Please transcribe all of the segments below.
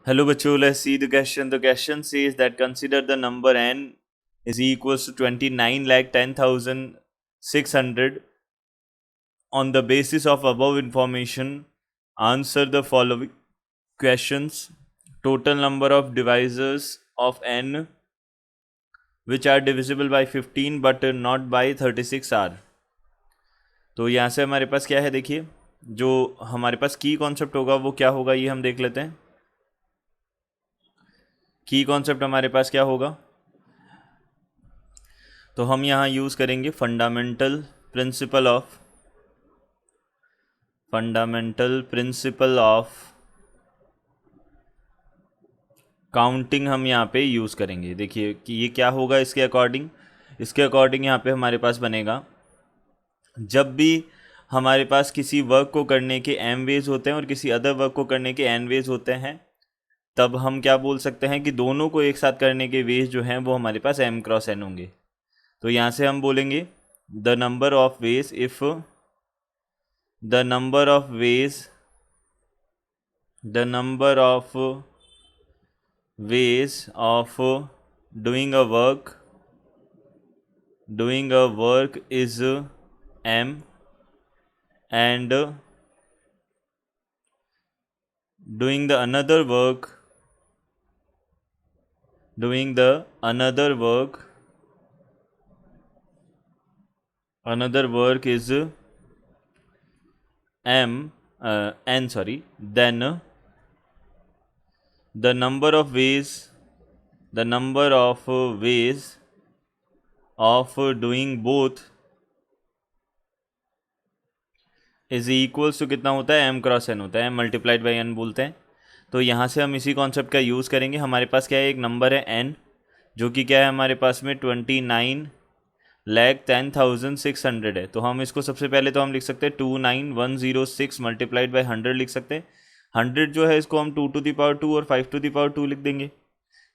Hello बच्चों, let's see the question. The question says that consider the number n is equals to 29,10,600. On the basis of above information, answer the following questions. Total number of divisors of n which are divisible by 15 but not by 36 are. तो यहाँ से हमारे पास क्या है, देखिए जो हमारे पास की कॉन्सेप्ट होगा वो क्या होगा ये हम देख लेते हैं. की कॉन्सेप्ट हमारे पास क्या होगा, तो हम यहाँ यूज़ करेंगे फंडामेंटल प्रिंसिपल ऑफ काउंटिंग हम यहाँ पे यूज़ करेंगे. देखिए कि ये क्या होगा इसके अकॉर्डिंग यहाँ पे हमारे पास बनेगा, जब भी हमारे पास किसी वर्क को करने के m वेज होते हैं और किसी अदर वर्क को करने के n वेज होते हैं, तब हम क्या बोल सकते हैं कि दोनों को एक साथ करने के वेज जो हैं वो हमारे पास m क्रॉस n होंगे. तो यहाँ से हम बोलेंगे the number of ways if the number of ways of doing a work is m and doing the another work is n, then the number of ways of doing both is equals to कितना होता है m cross n होता है, m multiplied by n बोलते हैं. तो यहाँ से हम इसी कॉन्सेप्ट का यूज़ करेंगे. हमारे पास क्या है, एक नंबर है n जो कि क्या है हमारे पास में 29,10,600 है. तो हम इसको सबसे पहले तो हम लिख सकते हैं 29106 मल्टीप्लाइड बाई 100 लिख सकते हैं. 100 जो है इसको हम 2 टू द पावर 2 और 5 टू द पावर 2 लिख देंगे.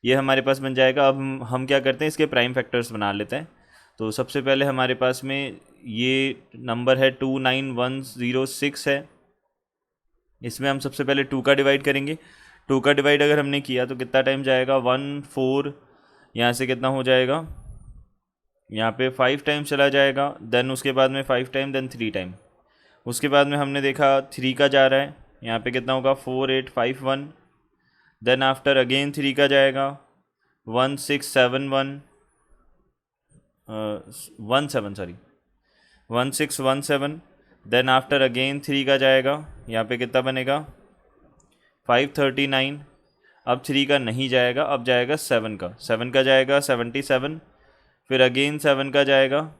ये हमारे पास बन जाएगा. अब हम क्या करते हैं, इसके प्राइम फैक्टर्स बना लेते हैं. तो सबसे पहले हमारे पास में ये नंबर है 29106 है. इसमें हम सबसे पहले 2 का डिवाइड करेंगे. 2 का डिवाइड अगर हमने किया तो कितना टाइम जाएगा, 1 4, यहाँ से कितना हो जाएगा, यहाँ पे 5 टाइम चला जाएगा. देन उसके बाद में 5 टाइम, देन 3 टाइम. उसके बाद में हमने देखा 3 का जा रहा है, यहाँ पे कितना होगा 4851. देन आफ्टर अगेन 3 का जाएगा 1617. देन आफ्टर अगेन 3 का जाएगा, यहाँ पे कितना बनेगा 539. अब 3 का नहीं जाएगा, अब जाएगा 7 का जाएगा 77. फिर अगेन 7 का जाएगा,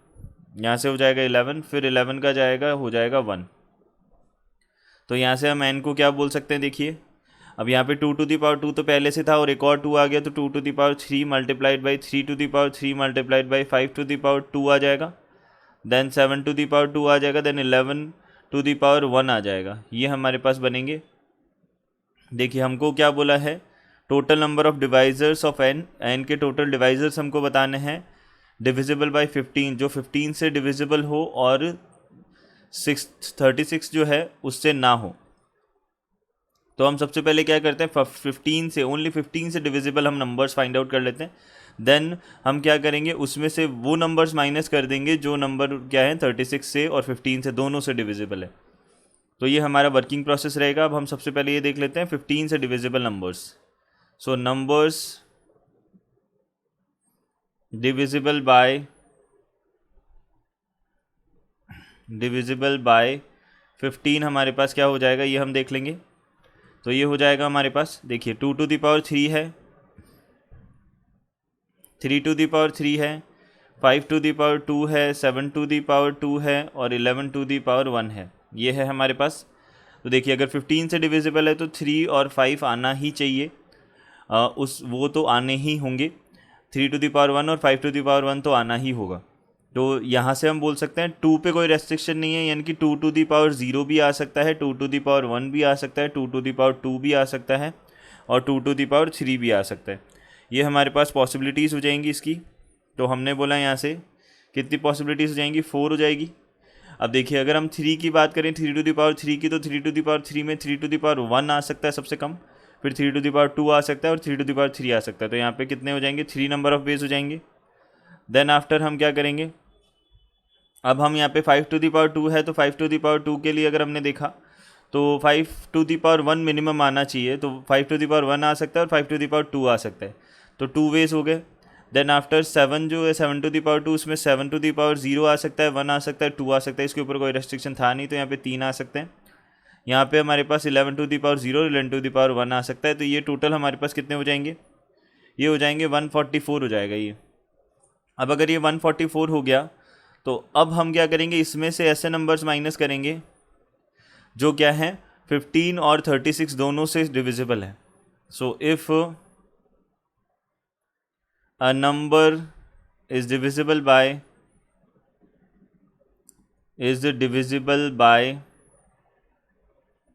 यहाँ से हो जाएगा 11. फिर 11 का जाएगा, हो जाएगा 1. तो यहाँ से हम n को क्या बोल सकते हैं, देखिए अब यहाँ पे 2 टू दी पावर 2 तो पहले से था और एक और 2 आ गया, तो 2 to the power 3 multiplied by 3 to the power 3 multiplied by 5 to the power 2 आ जाएगा. देन 7 टू दी पावर 2 आ जाएगा. देन 11 टू दी पावर 1 आ जाएगा. ये हमारे पास बनेंगे. देखिए हमको क्या बोला है, total number of divisors of n के टोटल डिवाइजर्स हमको बताने हैं डिविजिबल बाय 15, जो 15 से डिविजिबल हो और 36 जो है उससे ना हो. तो हम सबसे पहले क्या करते हैं, 15 से, ओनली 15 से डिविजिबल हम नंबर्स फाइंड आउट कर लेते हैं. देन हम क्या करेंगे, उसमें से वो नंबर्स माइनस कर देंगे जो नंबर क्या है 36 से और 15 से, दोनों से डिविजिबल है. तो ये हमारा वर्किंग प्रोसेस रहेगा. अब हम सबसे पहले ये देख लेते हैं 15 से divisible numbers. So numbers divisible by 15 हमारे पास क्या हो जाएगा, ये हम देख लेंगे. तो ये हो जाएगा हमारे पास, देखिए 2 टू दी पावर 3 है, 3 टू दी पावर 3 है, 5 टू दी पावर 2 है, 7 टू दी पावर 2 है और 11 टू दी पावर 1 है. ये है हमारे पास. तो देखिए अगर 15 से डिविजिबल है तो 3 और 5 आना ही चाहिए, वो तो आने ही होंगे. 3 टू दी पावर 1 और 5 टू दी पावर 1 तो आना ही होगा. तो यहाँ से हम बोल सकते हैं 2 पे कोई रेस्ट्रिक्शन नहीं है, यानी कि 2 टू दी पावर 0 भी आ सकता है, 2 टू दी पावर 1 भी आ सकता है, 2 टू दी पावर 2 भी आ सकता है और 2 टू दी पावर 3 भी आ सकता है. ये हमारे पास पॉसिबिलिटीज़ हो जाएंगी इसकी. तो हमने बोला यहाँ से कितनी पॉसिबिलिटीज़ हो जाएंगी, 4 हो जाएगी. अब देखिए अगर हम 3 की बात करें, 3 टू दी पावर 3 की, तो 3 टू दी पावर 3 में 3 टू दी पावर 1 आ सकता है सबसे कम, फिर 3^2 आ सकता है और 3^3 आ सकता है। तो यहाँ पे कितने हो जाएंगे, 3 नंबर ऑफ बेस हो जाएंगे। देन आफ्टर हम क्या करेंगे, अब हम यहाँ पे 5^2 है, तो 5^2 के लिए अगर हमने देखा तो 5^1 मिनिमम आना चाहिए, तो 5^1 आ सकता है और 5^2 आ सकता है, तो 2 वेज हो गए। देन आफ्टर 7 जो है 7^2, उसमें 7^0 आ सकता है, 1 आ सकता है, 2 आ सकता है, इसके ऊपर कोई रेस्ट्रिक्शन था नहीं, तो यहाँ पे 3 आ सकते हैं। यहाँ पे हमारे पास 11^0 11^1 आ सकता है, तो ये टोटल हमारे पास कितने हो जाएंगे, ये हो जाएंगे 144 हो जाएगा ये। अब अगर ये 144 हो गया तो अब हम क्या करेंगे, इसमें से ऐसे नंबर्स माइनस करेंगे जो क्या है 15 और 36 दोनों से डिविजिबल है। So if a number is divisible by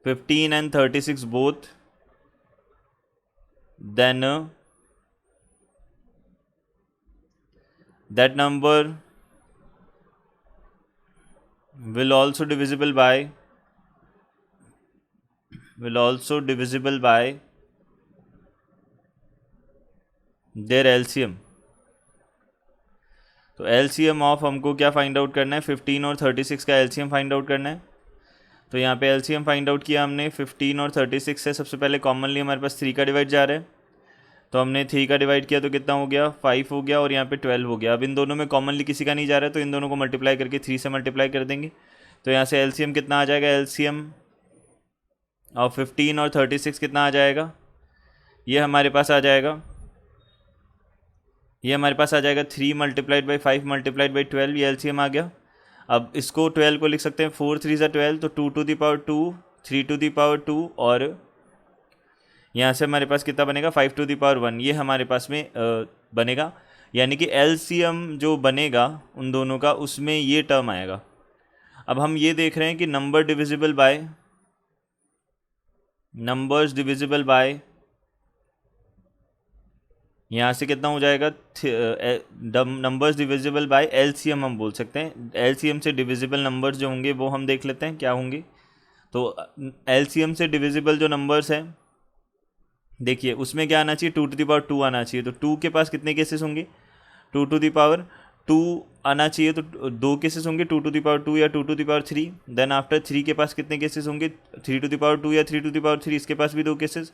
15 and 36 both, then that number will also divisible by their LCM। तो LCM ऑफ हमको क्या फाइंड आउट करना है, 15 और 36 का LCM फाइंड आउट करना है। तो यहाँ पे LCM फाइंड आउट किया हमने 15 और 36 से। सबसे पहले कॉमनली हमारे पास 3 का डिवाइड जा रहा है, तो हमने 3 का डिवाइड किया तो कितना हो गया, 5 हो गया, और यहाँ पे 12 हो गया। अब इन दोनों में कॉमनली किसी का नहीं जा रहा है, तो इन दोनों को मल्टीप्लाई करके 3 से मल्टीप्लाई कर देंगे। तो यहाँ से LCM कितना आ जाएगा, LCM और 15 और 36 कितना आ जाएगा, ये हमारे पास आ जाएगा 3 × 5 × 12, ये LCM आ गया। अब इसको 12 को लिख सकते हैं 4 3 × 12, तो 2^2 3^2 और यहाँ से हमारे पास कितना बनेगा 5^1, ये हमारे पास में बनेगा। यानी कि LCM जो बनेगा उन दोनों का, उसमें ये टर्म आएगा। अब हम ये देख रहे हैं कि नंबर्स डिविजिबल बाय यहाँ से कितना हो जाएगा, नंबर्स डिविजिबल बाय LCM हम बोल सकते हैं। LCM से डिविजिबल नंबर्स जो होंगे वो हम देख लेते हैं क्या होंगे। तो LCM से डिविजिबल जो नंबर्स हैं, देखिए उसमें क्या आना चाहिए, 2^2 आना चाहिए। तो 2 के पास कितने केसेस होंगे, 2^2 आना चाहिए, तो 2 केसेस होंगे, 2^2 या 2^3। देन आफ्टर 3 के पास कितने केसेस होंगे, 3^2 या 3^3, इसके पास भी 2 केसेस।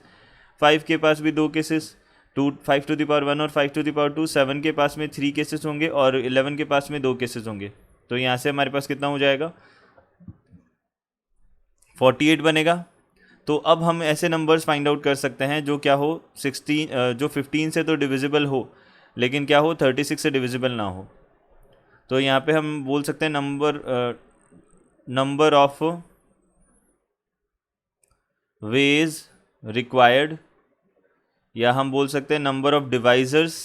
5 के पास भी 2 केसेस, 5^1 और 5^2। 7 के पास में 3 केसेस होंगे और 11 के पास में 2 केसेस होंगे। तो यहाँ से हमारे पास कितना हो जाएगा, 48 बनेगा। तो अब हम ऐसे नंबर्स फाइंड आउट कर सकते हैं जो क्या हो, 15 से तो डिविजिबल हो, लेकिन क्या हो 36 से डिविजिबल ना हो। तो यहाँ पे हम बोल सकते हैं नंबर ऑफ वेज रिक्वायर्ड, या हम बोल सकते हैं नंबर ऑफ डिवाइजर्स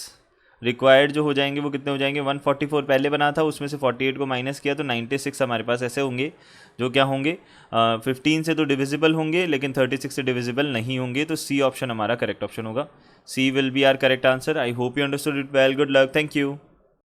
रिक्वायर्ड जो हो जाएंगे वो कितने हो जाएंगे, 144 पहले बना था, उसमें से 48 को माइनस किया तो 96 हमारे पास ऐसे होंगे जो क्या होंगे 15 से तो डिविजिबल होंगे लेकिन 36 से डिविजिबल नहीं होंगे। तो सी ऑप्शन हमारा करेक्ट ऑप्शन होगा। C will be our correct answer. I hope you understood it well. Good luck. Thank you.